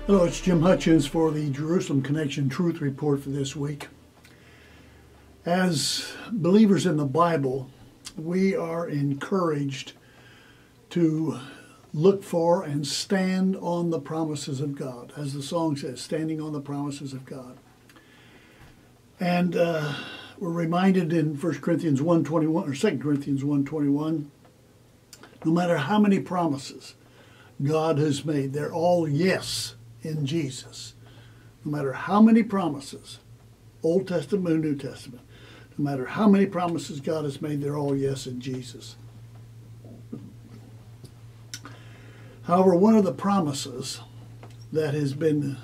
Hello, it's Jim Hutchins for the Jerusalem Connection Truth Report for this week. As believers in the Bible, we are encouraged to look for and stand on the promises of God. As the song says, standing on the promises of God. And we're reminded in 1 Corinthians 1:21 or 2 Corinthians 1:21, no matter how many promises God has made, they're all yes in Jesus. No matter how many promises, Old Testament and New Testament, no matter how many promises God has made, they're all yes in Jesus. However, one of the promises that has been,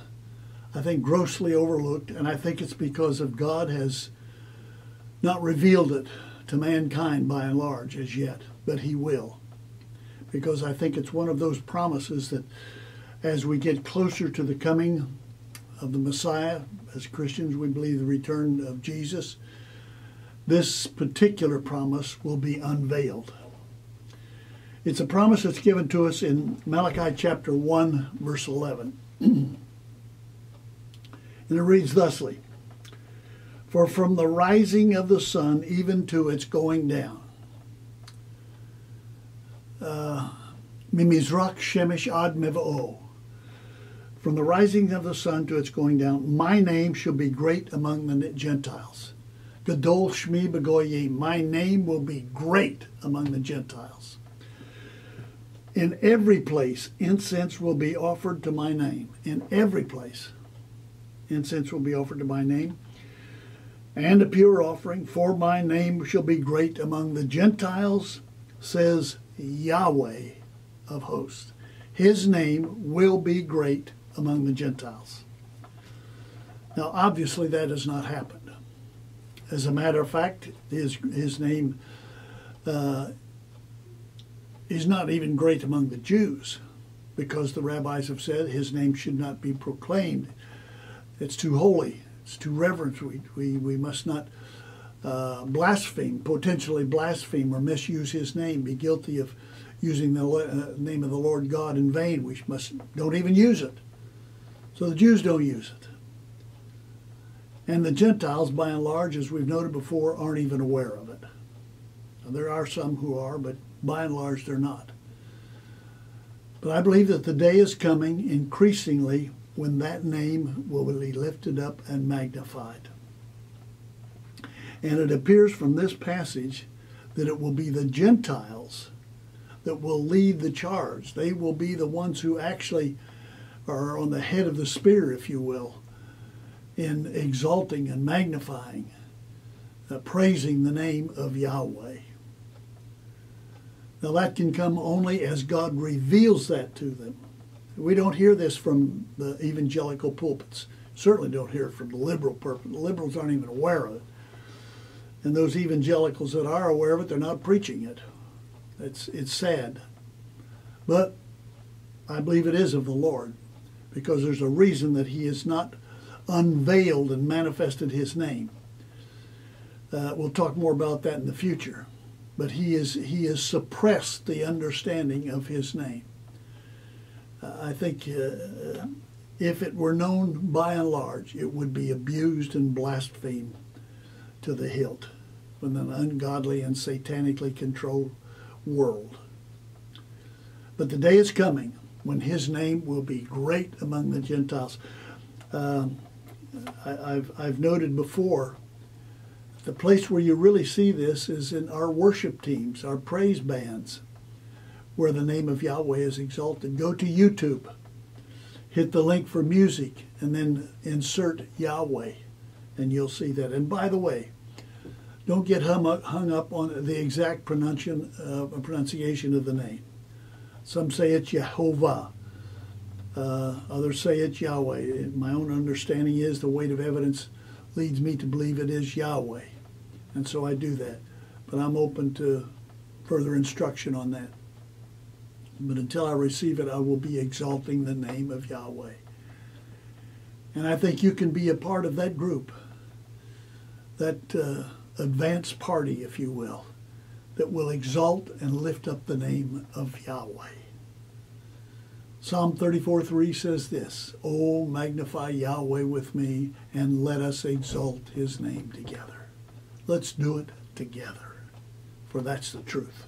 I think, grossly overlooked, and I think it's because of God has not revealed it to mankind by and large as yet, but He will. Because I think it's one of those promises that as we get closer to the coming of the Messiah, as Christians we believe the return of Jesus, this particular promise will be unveiled. It's a promise that's given to us in Malachi chapter 1, verse 11. And it reads thusly, "For from the rising of the sun even to its going down, Mimizrak Shemesh ad Meva'o, from the rising of the sun to its going down, my name shall be great among the Gentiles. Gadol Shmi B'Goyim, my name will be great among the Gentiles. In every place, incense will be offered to my name." In every place, incense will be offered to my name. "And a pure offering, for my name shall be great among the Gentiles, says Yahweh of hosts." His name will be great among the Gentiles. Now, obviously, that has not happened. As a matter of fact, his name is not even great among the Jews, because the rabbis have said his name should not be proclaimed. It's too holy. It's too reverent. We must not blaspheme, potentially blaspheme or misuse his name, be guilty of using the name of the Lord God in vain. We don't even use it. So the Jews don't use it. And the Gentiles, by and large, as we've noted before, aren't even aware of it. Now, there are some who are, but by and large they're not. But I believe that the day is coming increasingly when that name will be lifted up and magnified. And it appears from this passage that it will be the Gentiles that will lead the charge. They will be the ones who actually are on the head of the spear, if you will, in exalting and magnifying, praising the name of Yahweh. Now that can come only as God reveals that to them. We don't hear this from the evangelical pulpits. Certainly don't hear it from the liberal pulpit. The liberals aren't even aware of it. And those evangelicals that are aware of it, they're not preaching it. It's sad. But I believe it is of the Lord, because there's a reason that He has not unveiled and manifested His name. We'll talk more about that in the future. But He has suppressed the understanding of His name. I think if it were known by and large, it would be abused and blasphemed to the hilt with an ungodly and satanically controlled world. But the day is coming when His name will be great among the Gentiles. I've noted before, the place where you really see this is in our worship teams, our praise bands, where the name of Yahweh is exalted. Go to YouTube, hit the link for music, and then insert Yahweh, and you'll see that. And by the way, don't get hung up on the exact pronunciation of the name. Some say it's Yehovah. Others say it's Yahweh. My own understanding is the weight of evidence leads me to believe it is Yahweh. And so I do that. But I'm open to further instruction on that. But until I receive it, I will be exalting the name of Yahweh. And I think you can be a part of that group, that advance party, if you will, that will exalt and lift up the name of Yahweh. Psalm 34:3 says this, "Oh, magnify Yahweh with me, and let us exalt his name together." Let's do it together, for that's the truth.